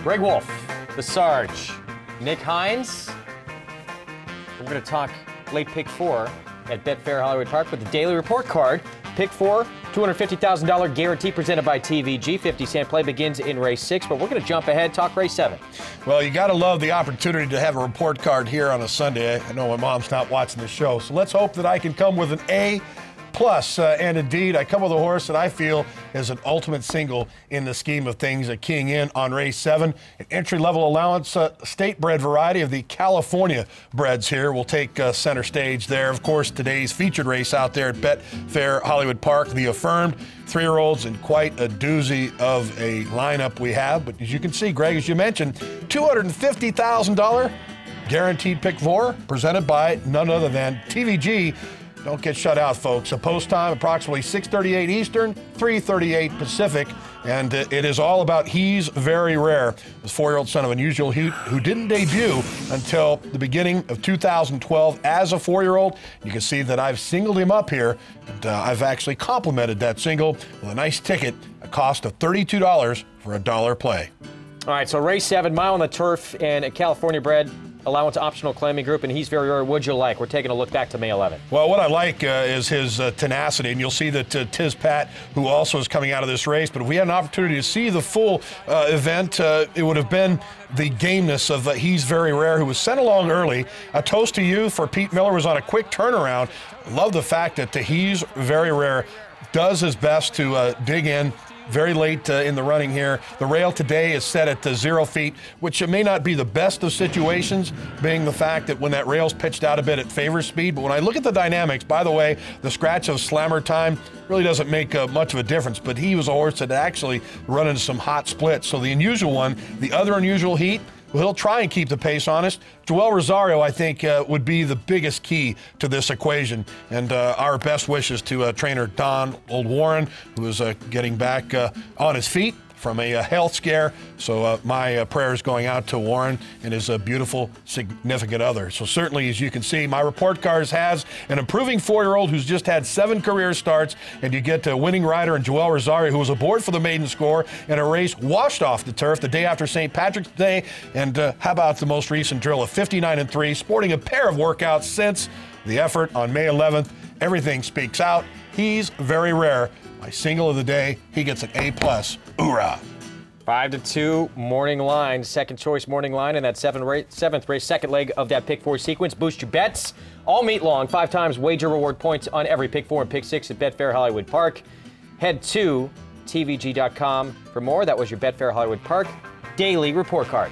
Greg Wolf, the Sarge, Nick Hines. We're going to talk late pick 4 at Betfair Hollywood Park with the daily report card. Pick 4, $250,000 guarantee presented by TVG. 50-cent play begins in race 6, but we're going to jump ahead, talk race 7. Well, you got to love the opportunity to have a report card here on a Sunday. I know my mom's not watching the show, so let's hope that I can come with an A+. And indeed, I come with a horse that I feel is an ultimate single in the scheme of things, a keying in on race 7. An entry-level allowance, state-bred variety of the California breds here will take center stage there. Of course, today's featured race out there at Betfair Hollywood Park, the Affirmed 3-year-olds, and quite a doozy of a lineup we have. But as you can see, Greg, as you mentioned, $250,000 guaranteed pick 4 presented by none other than TVG. Don't get shut out, folks. A post time approximately 6:38 Eastern, 3:38 Pacific, and it is all about He's Very Rare, this 4-year-old son of Unusual Heat who didn't debut until the beginning of 2012 as a 4-year-old. You can see that I've singled him up here, and I've actually complimented that single with a nice ticket, a cost of $32 for a $1 play. All right, so race 7, mile on the turf, and a California bred allowance optional claiming group, and He's Very Rare. What'd you like? We're taking a look back to May 11th. Well, what I like is his tenacity, and you'll see that Tiz Pat, who also is coming out of this race, but if we had an opportunity to see the full event, it would have been the gameness of He's Very Rare, who was sent along early. A toast to you for Pete Miller was on a quick turnaround. Love the fact that He's Very Rare does his best to dig in very late in the running here. The rail today is set at 0 feet, which may not be the best of situations, being the fact that when that rail's pitched out a bit, it favors speed. But when I look at the dynamics, by the way, the scratch of Slammer time really doesn't make much of a difference, but he was a horse that actually run into some hot splits. So the unusual one, the other Unusual Heat, well, he'll try and keep the pace honest. Joel Rosario, I think, would be the biggest key to this equation. And our best wishes to trainer Don Old Warren, who is getting back on his feet from a health scare. So my prayers going out to Warren and his beautiful, significant other. So certainly, as you can see, my report card has an improving 4-year-old who's just had 7 career starts, and you get a winning rider in Joel Rosario, who was aboard for the maiden score in a race washed off the turf the day after St. Patrick's Day. And how about the most recent drill of 59-3, sporting a pair of workouts since the effort on May 11th. Everything speaks out. He's Very Rare. My single of the day, he gets an A+. Hoorah! 5-2 morning line, second choice morning line in that seventh race, second leg of that pick 4 sequence. Boost your bets all meet long. 5 times wager reward points on every pick 4 and pick 6 at Betfair Hollywood Park. Head to tvg.com for more. That was your Betfair Hollywood Park daily report card.